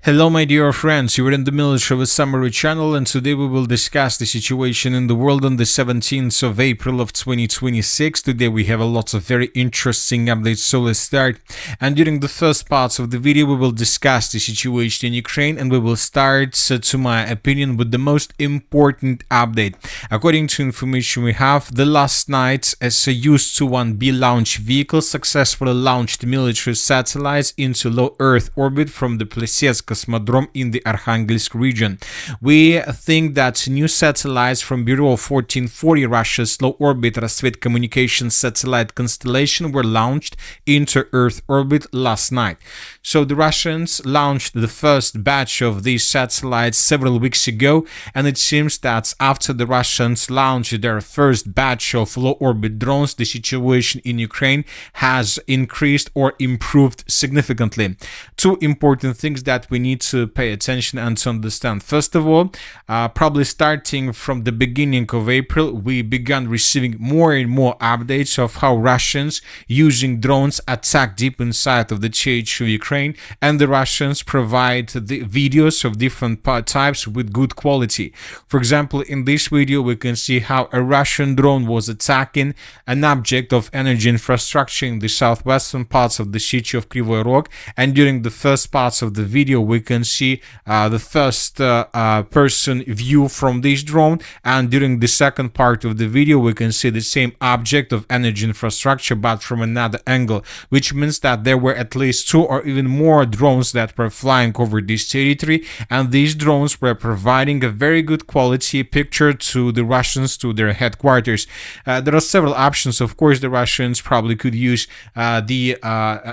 Hello my dear friends, you are in the Military Summary channel, and today we will discuss the situation in the world on the 17th of April of 2026. Today we have a lot of very interesting updates, so let's start. And during the first parts of the video we will discuss the situation in Ukraine, and we will start, to my opinion, with the most important update. According to information we have, the last night a Soyuz Su-1B launch vehicle successfully launched military satellites into low Earth orbit from the Plesetsk Cosmodrome in the Arkhangelsk region. We think that new satellites from Bureau 1440, Russia's low-orbit Rassvet communication satellite Constellation, were launched into Earth orbit last night. So the Russians launched the first batch of these satellites several weeks ago, and it seems that after the Russians launched their first batch of low-orbit drones, the situation in Ukraine has increased or improved significantly. Two important things that we need to pay attention and to understand. First of all, probably starting from the beginning of April, we began receiving more and more updates of how Russians using drones attack deep inside of the territory of Ukraine, and the Russians provide the videos of different types with good quality. For example, in this video we can see how a Russian drone was attacking an object of energy infrastructure in the southwestern parts of the city of Kryvyi Rog, and during the first parts of the video we can see the first person view from this drone, and during the second part of the video we can see the same object of energy infrastructure but from another angle, which means that there were at least two or even more drones that were flying over this territory, and these drones were providing a very good quality picture to the Russians, to their headquarters. There are several options. Of course, the Russians probably could use the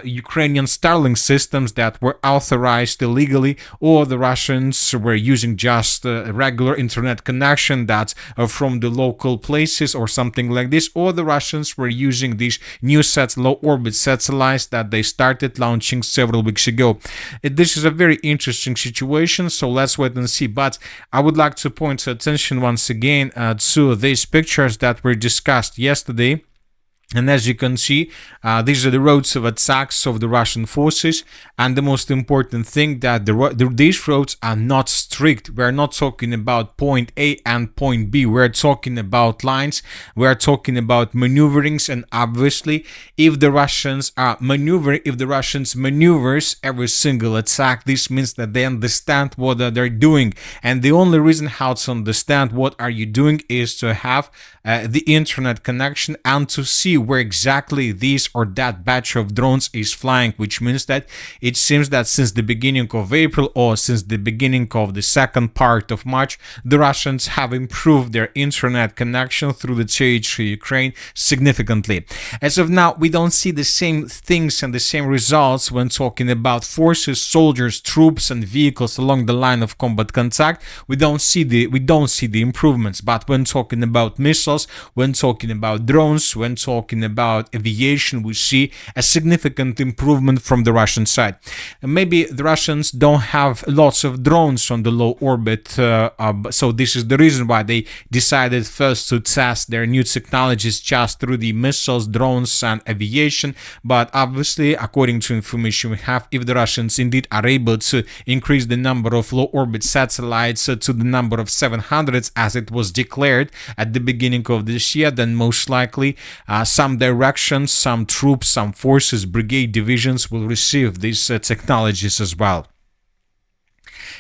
Ukrainian Starlink systems that were authorized illegally, or the Russians were using just a regular internet connection that's from the local places or something like this, or the Russians were using these new low orbit satellites that they started launching several weeks ago. This is a very interesting situation, so let's wait and see. But I would like to point attention once again to these pictures that were discussed yesterday. And as you can see, these are the roads of attacks of the Russian forces, and the most important thing that these roads are not strict. We're not talking about point A and point B. We're talking about lines. We're talking about maneuverings, and obviously, if the Russians maneuvers every single attack, this means that they understand what they're doing. And the only reason how to understand what are you doing is to have the internet connection and to see where exactly this or that batch of drones is flying, which means that it seems that since the beginning of April or since the beginning of the second part of March, the Russians have improved their internet connection through the territory of Ukraine significantly. As of now, we don't see the same things and the same results when talking about forces, soldiers, troops and vehicles along the line of combat contact. We don't see the improvements, but when talking about missiles, when talking about drones, when talking about aviation, we see a significant improvement from the Russian side. Maybe the Russians don't have lots of drones on the low orbit, so this is the reason why they decided first to test their new technologies just through the missiles, drones and aviation. But obviously, according to information we have, if the Russians indeed are able to increase the number of low orbit satellites to the number of 700 as it was declared at the beginning of this year, then most likely some directions, some troops, some forces, brigade divisions will receive these technologies as well.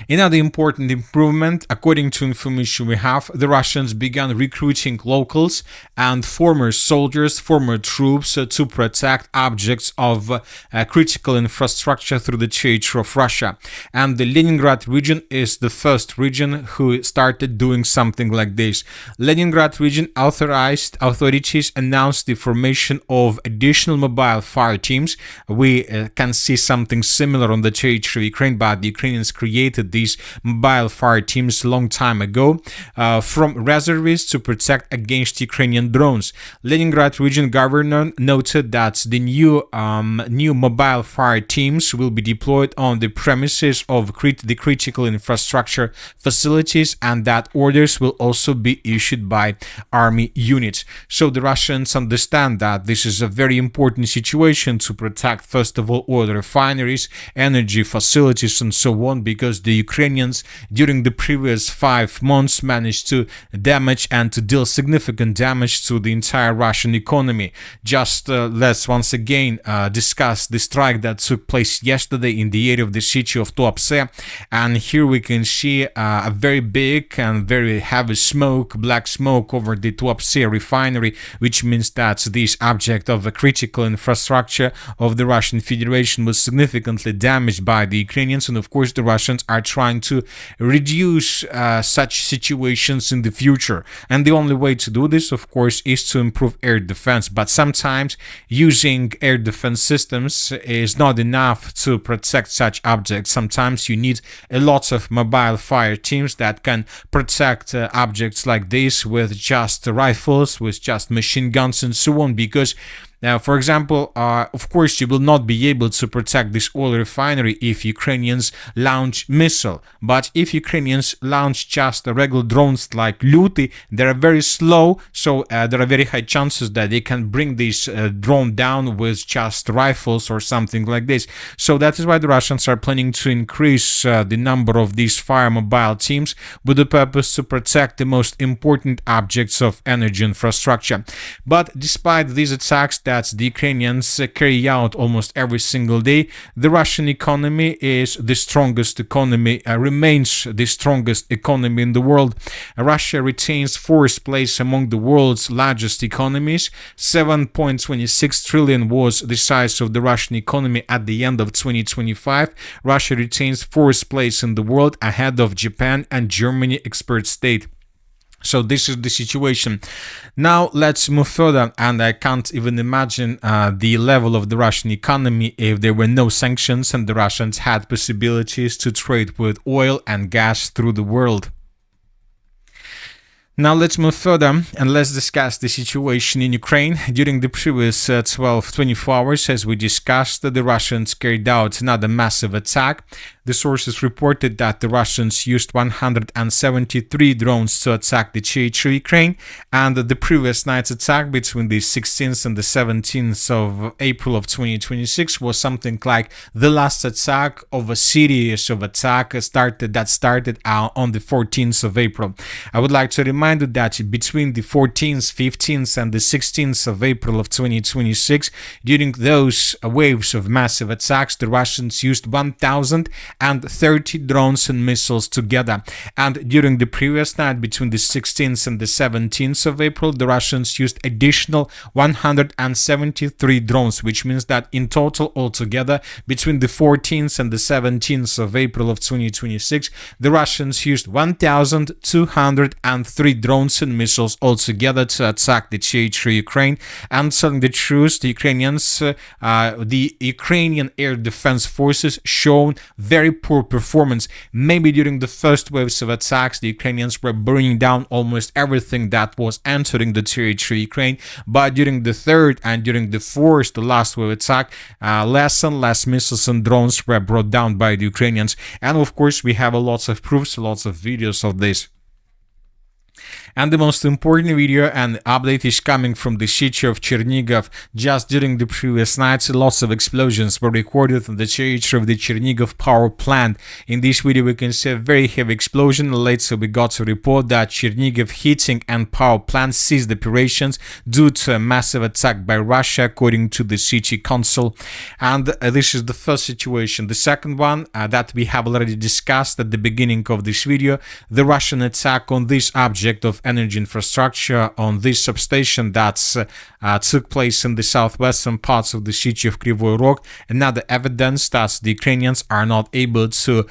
Another important improvement, according to information we have, the Russians began recruiting locals and former soldiers, former troops to protect objects of critical infrastructure through the territory of Russia. And the Leningrad region is the first region who started doing something like this. Leningrad region authorities announced the formation of additional mobile fire teams. We can see something similar on the territory of Ukraine, but the Ukrainians created deployed these mobile fire teams a long time ago from reservists to protect against Ukrainian drones. Leningrad region governor noted that the new mobile fire teams will be deployed on the premises of the critical infrastructure facilities, and that orders will also be issued by army units. So the Russians understand that this is a very important situation to protect, first of all, oil refineries, energy facilities, and so on, because the Ukrainians during the previous 5 months managed to damage and to deal significant damage to the entire Russian economy. Just let's once again discuss the strike that took place yesterday in the area of the city of Tuapse, and here we can see a very big and very heavy smoke, black smoke over the Tuapse refinery, which means that this object of a critical infrastructure of the Russian Federation was significantly damaged by the Ukrainians, and of course the Russians are trying to reduce such situations in the future. And the only way to do this, of course, is to improve air defense. But sometimes using air defense systems is not enough to protect such objects. Sometimes you need a lot of mobile fire teams that can protect objects like this with just rifles, with just machine guns, and so on, because for example, of course, you will not be able to protect this oil refinery if Ukrainians launch missile. But if Ukrainians launch just regular drones like Luty, they are very slow, so there are very high chances that they can bring this drone down with just rifles or something like this. So that is why the Russians are planning to increase the number of these fire mobile teams with the purpose to protect the most important objects of energy infrastructure. But despite these attacks that the Ukrainians carry out almost every single day, the Russian economy is the strongest economy, remains the strongest economy in the world. Russia retains fourth place among the world's largest economies. 7.26 trillion was the size of the Russian economy at the end of 2025. Russia retains fourth place in the world, ahead of Japan and Germany, experts state. So this is the situation. Now let's move further, and I can't even imagine the level of the Russian economy if there were no sanctions and the Russians had possibilities to trade with oil and gas through the world. Now let's move further and let's discuss the situation in Ukraine. During the previous 24 hours, as we discussed, the Russians carried out another massive attack. The sources reported that the Russians used 173 drones to attack the territory of Ukraine, and the previous night's attack between the 16th and the 17th of April of 2026 was something like the last attack of a series of attacks that started on the 14th of April. I would like to remind you that between the 14th, 15th and the 16th of April of 2026, during those waves of massive attacks, the Russians used 1,030 drones and missiles together. And during the previous night, between the 16th and the 17th of April, the Russians used additional 173 drones, which means that in total, altogether, between the 14th and the 17th of April of 2026, the Russians used 1,203 drones and missiles altogether to attack the territory of Ukraine. And telling the truth, the Ukrainian air defense forces shown very poor performance. Maybe during the first waves of attacks, the Ukrainians were burning down almost everything that was entering the territory of Ukraine, but during the third and during the fourth, the last wave attack, less and less missiles and drones were brought down by the Ukrainians. And of course, we have lots of proofs, lots of videos of this. And the most important video and update is coming from the city of Chernigov. Just during the previous nights, lots of explosions were recorded on the territory of the Chernigov power plant. In this video, we can see a very heavy explosion. Later, we got a report that Chernigov heating and power plant ceased operations due to a massive attack by Russia, according to the city council. And this is the first situation. The second one that we have already discussed at the beginning of this video, the Russian attack on this object of of energy infrastructure on this substation that's took place in the southwestern parts of the city of Kryvyi Rog. Another evidence that the Ukrainians are not able to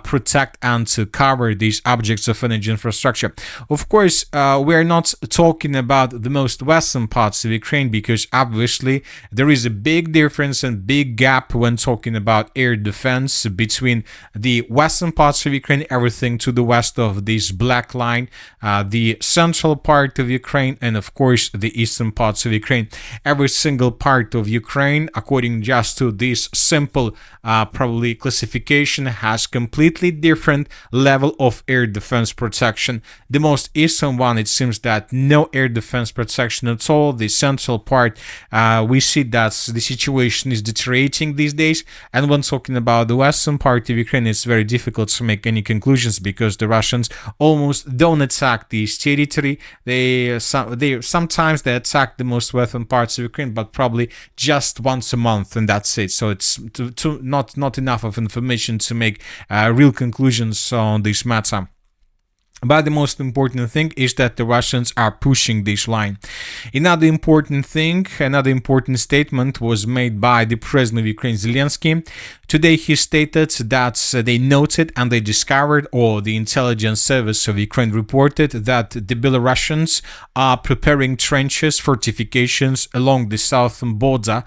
protect and to cover these objects of energy infrastructure. Of course, we are not talking about the most western parts of Ukraine, because obviously there is a big difference and big gap when talking about air defense between the western parts of Ukraine, everything to the west of this black line, the central part of Ukraine, and of course the eastern parts of Ukraine. Every single part of Ukraine, according just to this simple probably classification, has completely different level of air defense protection. The most eastern one, it seems that no air defense protection at all. The central part, we see that the situation is deteriorating these days. And when talking about the western part of Ukraine, it's very difficult to make any conclusions, because the Russians almost don't attack this territory. Sometimes they attack the most western parts of Ukraine, but probably just once a month, and that's it. So it's not enough of information to make real conclusions on this matter. But the most important thing is that the Russians are pushing this line. Another important statement was made by the President of Ukraine, Zelensky. Today he stated that they noted and they discovered, or the intelligence service of Ukraine reported, that the Belarusians are preparing trenches, fortifications along the southern border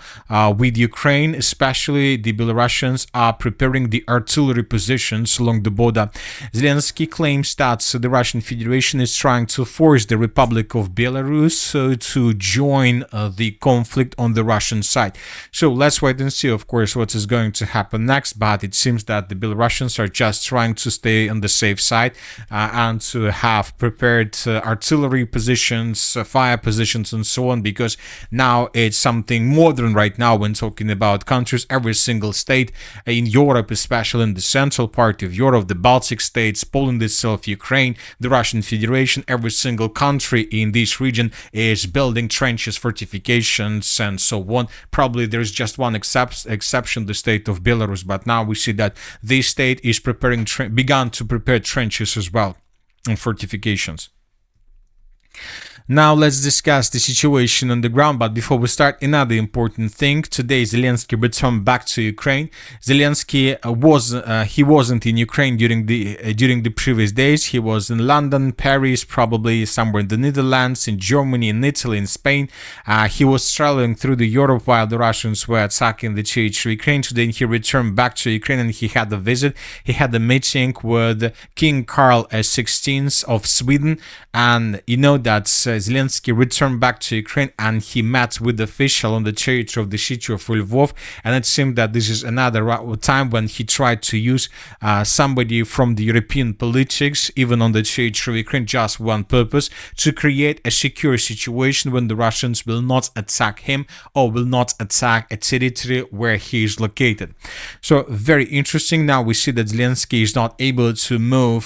with Ukraine. Especially the Belarusians are preparing the artillery positions along the border. Zelensky claims that the Russian Federation is trying to force the Republic of Belarus to join the conflict on the Russian side. So let's wait and see, of course, what is going to happen next. But it seems that the Belarusians are just trying to stay on the safe side and to have prepared artillery positions, fire positions, and so on, because now it's something modern right now when talking about countries. Every single state in Europe, especially in the central part of Europe, the Baltic states, Poland itself, Ukraine, the Russian Federation, every single country in this region is building trenches, fortifications, and so on. Probably there's just one exception, the state of Belarus, but now we see that this state is begun to prepare trenches as well and fortifications. Now let's discuss the situation on the ground, but before we start, another important thing. Today Zelensky returned back to Ukraine. Zelensky wasn't in Ukraine during the previous days. He was in London, Paris, probably somewhere in the Netherlands, in Germany, in Italy, in Spain. He was traveling through the Europe while the Russians were attacking the territory of Ukraine. Today he returned back to Ukraine and he had a visit. He had a meeting with King Carl XVI of Sweden, and you know that Zelensky returned back to Ukraine and he met with the official on the territory of the city of Lvov, and it seemed that this is another time when he tried to use somebody from the European politics, even on the territory of Ukraine, just one purpose: to create a secure situation when the Russians will not attack him or will not attack a territory where he is located. So very interesting. Now we see that Zelensky is not able to move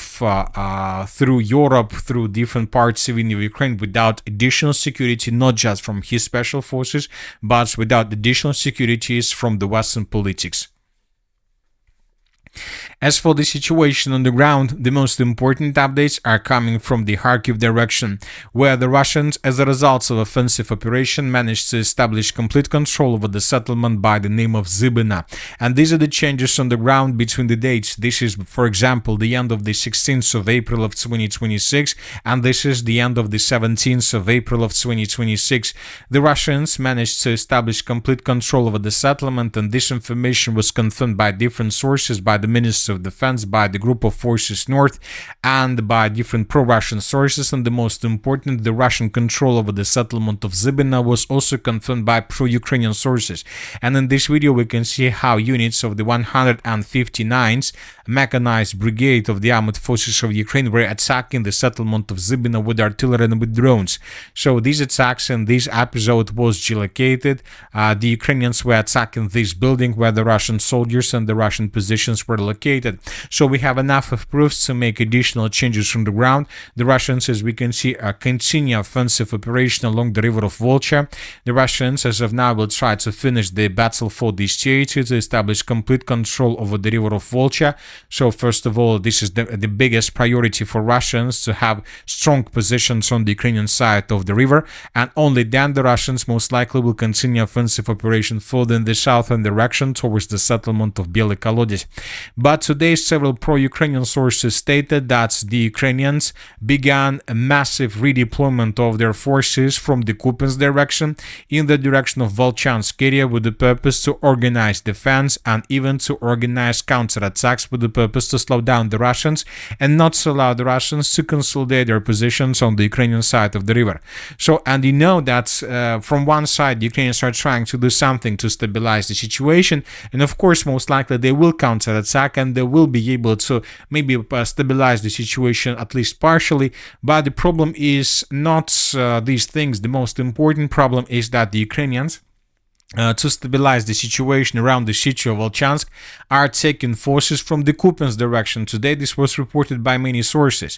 through Europe, through different parts of Ukraine without additional security, not just from his special forces, but without additional securities from the Western politics. As for the situation on the ground, the most important updates are coming from the Kharkiv direction, where the Russians, as a result of offensive operation, managed to establish complete control over the settlement by the name of Zybina. And these are the changes on the ground between the dates. This is, for example, the end of the 16th of April of 2026, and this is the end of the 17th of April of 2026. The Russians managed to establish complete control over the settlement, and this information was confirmed by different sources, by the Minister of Defense, by the Group of Forces North, and by different pro-Russian sources. And the most important, the Russian control over the settlement of Zybina was also confirmed by pro-Ukrainian sources. And in this video we can see how units of the 159th Mechanized Brigade of the Armed Forces of Ukraine were attacking the settlement of Zybina with artillery and with drones. So these attacks and this episode was geolocated. The Ukrainians were attacking this building where the Russian soldiers and the Russian positions were located. stated. So we have enough of proofs to make additional changes from the ground. The Russians, as we can see, continue offensive operation along the river of Volcha. The Russians, as of now, will try to finish the battle for this territory to establish complete control over the river of Volcha. So first of all, this is the biggest priority for Russians, to have strong positions on the Ukrainian side of the river, and only then the Russians most likely will continue offensive operation further in the southern direction towards the settlement of Bielый Kolodец. But today several pro-Ukrainian sources stated that the Ukrainians began a massive redeployment of their forces from the Kupiansk direction in the direction of Volchansk area with the purpose to organize defense and even to organize counterattacks with the purpose to slow down the Russians and not to allow the Russians to consolidate their positions on the Ukrainian side of the river. So, and you know that from one side the Ukrainians are trying to do something to stabilize the situation, and of course most likely they will counterattack and they will be able to maybe stabilize the situation at least partially. But the problem is not these things. The most important problem is that the Ukrainians, to stabilize the situation around the city of Volchansk, are taking forces from the Kupiansk direction. Today this was reported by many sources,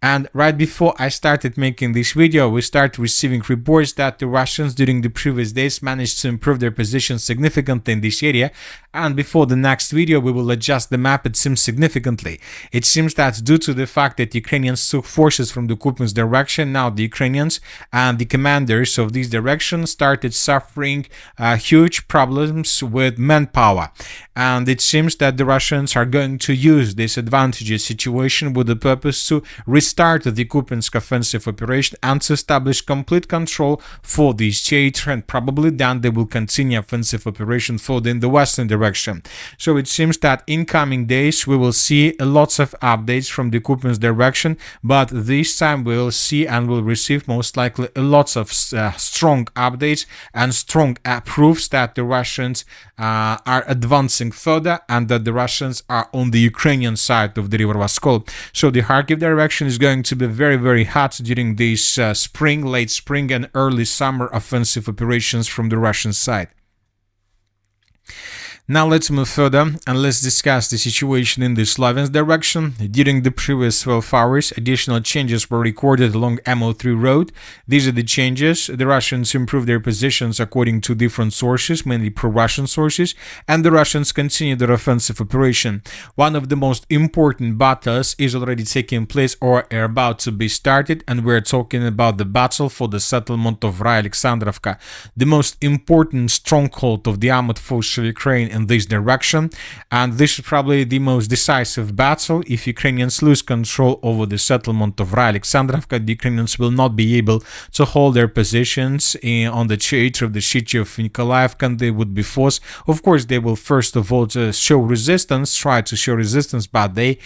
and right before I started making this video, we started receiving reports that the Russians during the previous days managed to improve their position significantly in this area, and before the next video we will adjust the map, it seems significantly. It seems that due to the fact that Ukrainians took forces from the Kupiansk direction, now the Ukrainians and the commanders of this direction started suffering huge problems with manpower, and it seems that the Russians are going to use this advantageous situation with the purpose to restart the Kupiansk offensive operation and to establish complete control for this territory, and probably then they will continue offensive operation further in the western direction. So it seems that in coming days we will see lots of updates from the Kupiansk direction, but this time we will see and will receive most likely lots of strong updates and strong proofs that the Russians are advancing further and that the Russians are on the Ukrainian side of the river Voskol. So the Kharkiv direction is going to be very, very hot during this spring, late spring and early summer offensive operations from the Russian side. Now let's move further and let's discuss the situation in the Slaviansk direction. During the previous 12 hours, additional changes were recorded along MO3 road. These are the changes. The Russians improved their positions according to different sources, mainly pro-Russian sources, and the Russians continue their offensive operation. One of the most important battles is already taking place or are about to be started, and we're talking about the battle for the settlement of Raya Alexandrovka, the most important stronghold of the armored forces of Ukraine in this direction, and this is probably the most decisive battle. If Ukrainians lose control over the settlement of Raya Alexandrovka, the Ukrainians will not be able to hold their positions on the territory of the city of Nikolaevka, and they would be forced. Of course, they will first of all show resistance, try to show resistance, but they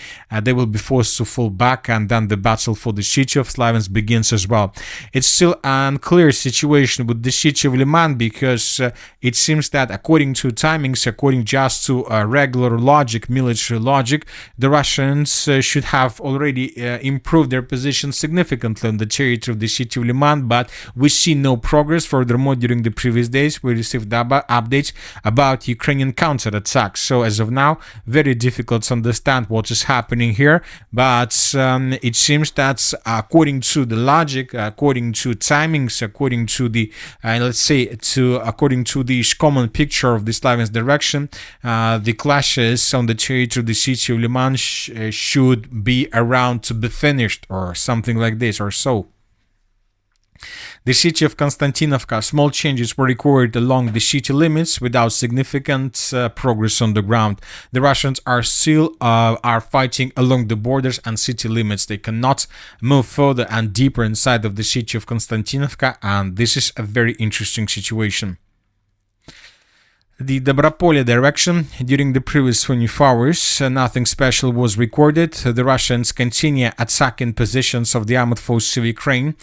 will be forced to fall back, and then the battle for the city of Slaviansk begins as well. It's still an unclear situation with the city of Liman, because it seems that according to timings, according just to regular logic, military logic, the Russians should have already improved their position significantly on the territory of the city of Liman, but we see no progress. Furthermore, during the previous days, we received updates about Ukrainian counterattacks. So as of now, very difficult to understand what is happening here, but it seems that according to the logic, according to timings, according to the, according to the common picture of the Slaviansk direction, the clashes on the territory of the city of Liman should be around to be finished, or something like this, or so. The city of Konstantinovka, small changes were recorded along the city limits without significant progress on the ground. The Russians are still are fighting along the borders and city limits. They cannot move further and deeper inside of the city of Konstantinovka, and this is a very interesting situation. The Dobropolye direction, during the previous 24 hours, nothing special was recorded. The Russians continue attacking positions of the armored forces of Ukraine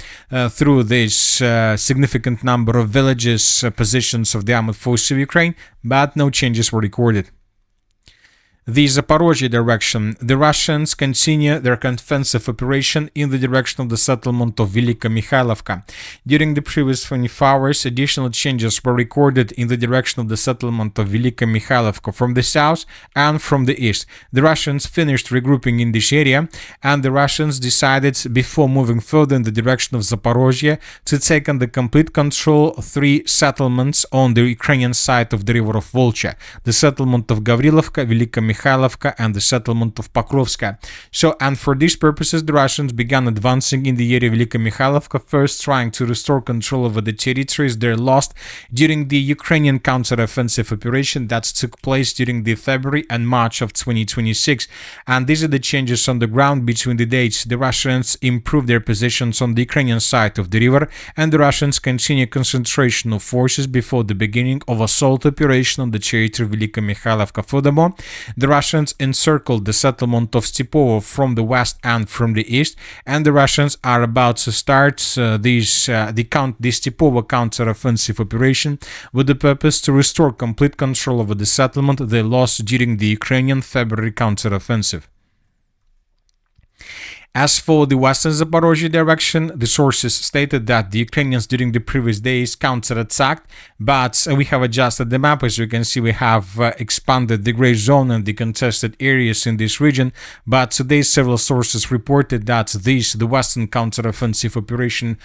through this significant number of villages, positions of the armored forces of Ukraine, but no changes were recorded. the Zaporozhye direction, the Russians continue their offensive operation in the direction of the settlement of Velika Mikhailovka. During the previous 24 hours, additional changes were recorded in the direction of the settlement of Velika Mikhailovka from the south and from the east. The Russians finished regrouping in this area, and the Russians decided, before moving further in the direction of Zaporozhye, to take under complete control 3 settlements on the Ukrainian side of the river of Volcha: the settlement of Gavrilovka, Velika Mikhailovka, and the settlement of Pokrovska. So, and for these purposes, the Russians began advancing in the area of Velika Mikhailovka, first trying to restore control over the territories they lost during the Ukrainian counter-offensive operation that took place during the February and March of 2026. And these are the changes on the ground between the dates. The Russians improved their positions on the Ukrainian side of the river, and the Russians continue concentration of forces before the beginning of assault operation on the territory of Velika Mikhailovka. Furthermore, the Russians encircled the settlement of Stepovo from the west and from the east, and the Russians are about to start the Stepovo counter-offensive operation with the purpose to restore complete control over the settlement they lost during the Ukrainian February counter-offensive. As for the western Zaporozhye direction, the sources stated that the Ukrainians during the previous days counterattacked, but we have adjusted the map. As you can see, we have expanded the gray zone and the contested areas in this region, but today several sources reported that the western counteroffensive operation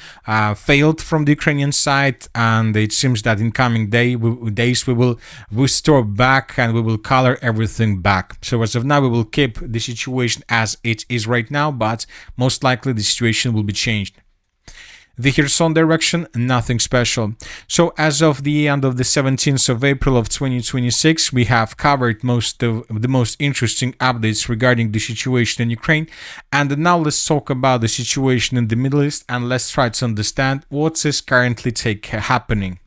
failed from the Ukrainian side, and it seems that in coming days we will restore back and we will color everything back. So as of now, we will keep the situation as it is right now, but most likely the situation will be changed. The Kherson direction, nothing special. So as of the end of the 17th of April of 2026, we have covered most of the most interesting updates regarding the situation in Ukraine. And now let's talk about the situation in the Middle East, and let's try to understand what is currently happening.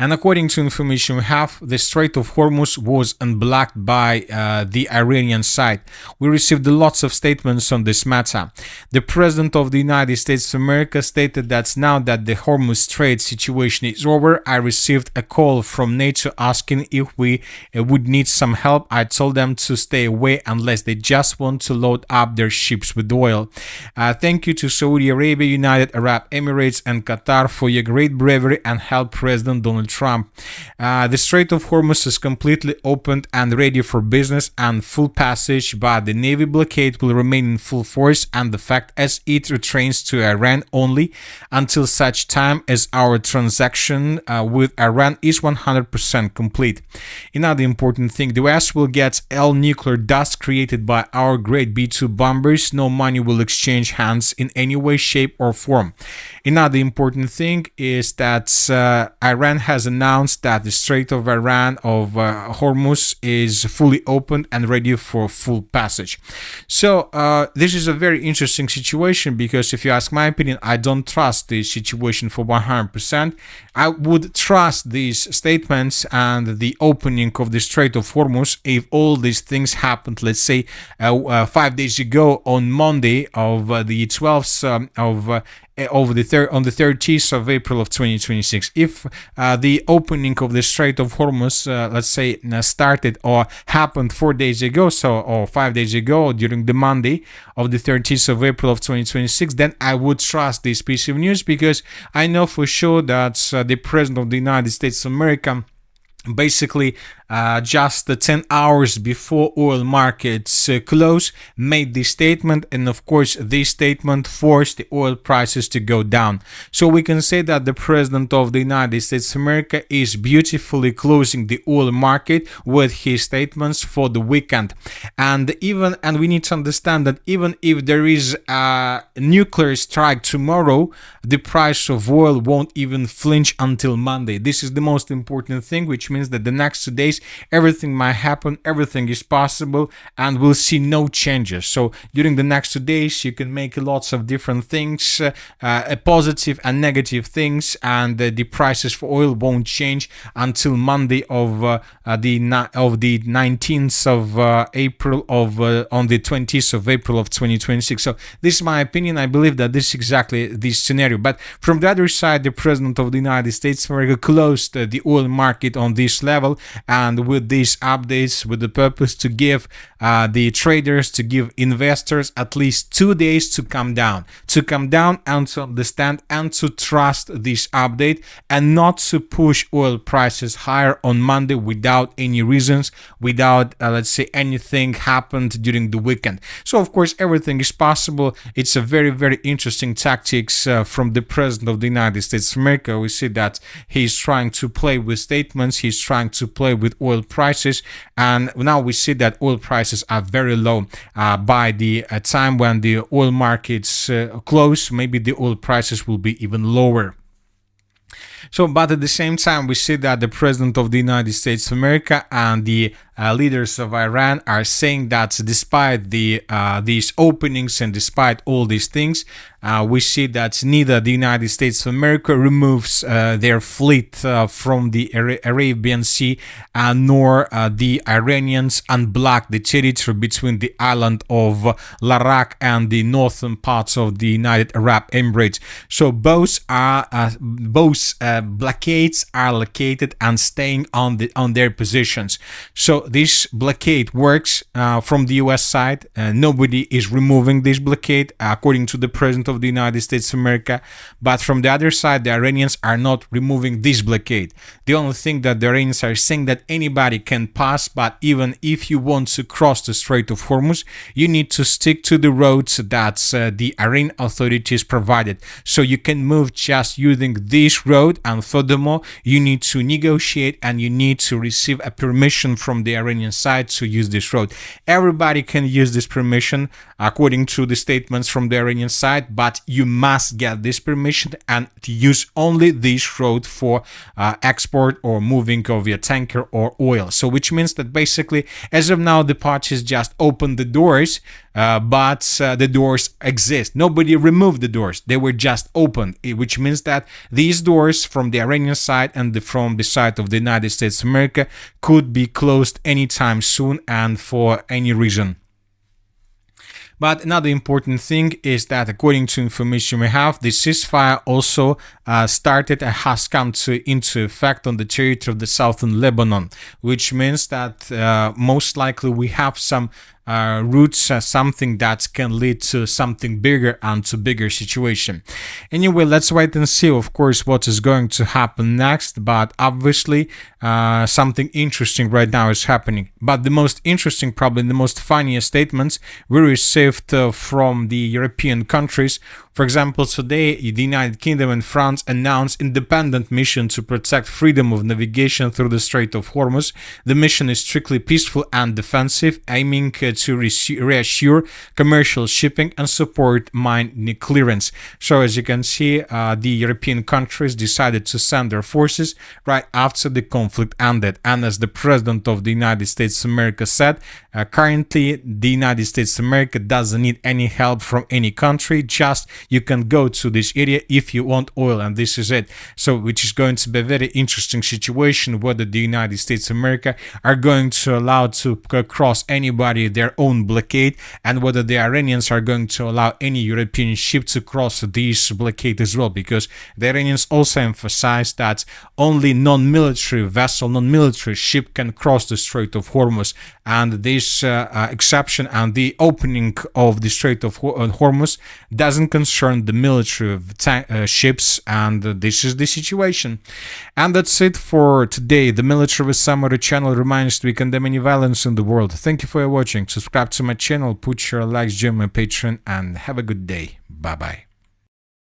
And according to information we have, the Strait of Hormuz was unblocked by the Iranian side. We received lots of statements on this matter. The President of the United States of America stated that now that the Hormuz Strait situation is over, I received a call from NATO asking if we would need some help. I told them to stay away unless they just want to load up their ships with oil. Thank you to Saudi Arabia, United Arab Emirates, and Qatar for your great bravery and help President Donald Trump. The Strait of Hormuz is completely opened and ready for business and full passage, but the Navy blockade will remain in full force, and the fact as it returns to Iran only until such time as our transaction with Iran is 100% complete. Another important thing, the US will get all nuclear dust created by our great B-2 bombers. No money will exchange hands in any way, shape, or form. Another important thing is that Iran has announced that the Strait of Hormuz is fully opened and ready for full passage. So this is a very interesting situation, because if you ask my opinion, I don't trust this situation for 100%. I would trust these statements and the opening of the Strait of Hormuz if all these things happened, let's say 5 days ago on Monday of the 12th on the 30th of April of 2026. If the opening of the Strait of Hormuz, let's say, started or happened 4 days ago, or 5 days ago during the Monday of the 30th of April of 2026, then I would trust this piece of news, because I know for sure that the President of the United States of America basically just 10 hours before oil markets close made this statement, and of course this statement forced the oil prices to go down. So we can say that the President of the United States of America is beautifully closing the oil market with his statements for the weekend. And we need to understand that even if there is a nuclear strike tomorrow, the price of oil won't even flinch until Monday. This is the most important thing, which means that the next 2 days everything might happen, everything is possible, and we'll see no changes. So during the next 2 days you can make lots of different things, positive and negative things, and the prices for oil won't change until Monday of the 19th of April on the 20th of April of 2026. So this is my opinion. I believe that this is exactly this scenario. But from the other side, the President of the United States of America closed the oil market on this this level, and with these updates, with the purpose to give the traders, to give investors at least 2 days to come down and to understand and to trust this update, and not to push oil prices higher on Monday without any reasons, without let's say anything happened during the weekend. So of course everything is possible. It's a very, very interesting tactics from the President of the United States of America. We see that he's trying to play with statements, he's trying to play with oil prices, and now we see that oil prices are very low. By the time when the oil markets close, maybe the oil prices will be even lower. So, but at the same time, we see that the President of the United States of America and the leaders of Iran are saying that despite these openings and despite all these things, we see that neither the United States of America removes their fleet from the Arabian Sea, nor the Iranians unblock the territory between the island of Larak and the northern parts of the United Arab Emirates. So both blockades are located and staying on their positions. So this blockade works from the US side. Nobody is removing this blockade according to the President of the United States of America, but from the other side the Iranians are not removing this blockade. The only thing that the Iranians are saying that anybody can pass, but even if you want to cross the Strait of Hormuz, you need to stick to the roads that the Iranian authorities provided. So you can move just using this road, and furthermore you need to negotiate and you need to receive a permission from the Iranian side to use this road. Everybody can use this permission according to the statements from the Iranian side, but you must get this permission and to use only this road for export or moving of your tanker or oil. So which means that basically as of now the parties just opened the doors, but the doors exist. Nobody removed the doors, they were just opened, which means that these doors from the Iranian side and from the side of the United States of America could be closed anytime soon and for any reason. But another important thing is that according to information we have, the ceasefire also started and has come into effect on the territory of the southern Lebanon, which means that most likely we have some routes, something that can lead to something bigger and to bigger situation. Anyway, let's wait and see, of course, what is going to happen next, but obviously something interesting right now is happening. But the most interesting, probably the most funniest statements we received from the European countries. For example, today the United Kingdom and France announced independent mission to protect freedom of navigation through the Strait of Hormuz. The mission is strictly peaceful and defensive, aiming to reassure commercial shipping and support mine clearance. So as you can see, the European countries decided to send their forces right after the conflict ended. And as the President of the United States of America said, currently the United States of America doesn't need any help from any country, just you can go to this area if you want oil, and this is it. So which is going to be a very interesting situation, whether the United States of America are going to allow to cross anybody their own blockade, and whether the Iranians are going to allow any European ship to cross this blockade as well, because the Iranians also emphasize that only non-military vessel, non-military ship can cross the Strait of Hormuz, and this exception and the opening of the Strait of Hormuz doesn't concern the military ships, and this is the situation. And that's it for today. The Military Summary channel reminds we condemn any violence in the world. Thank you for watching. Subscribe to my channel, put your likes, join my Patreon, and have a good day. Bye bye.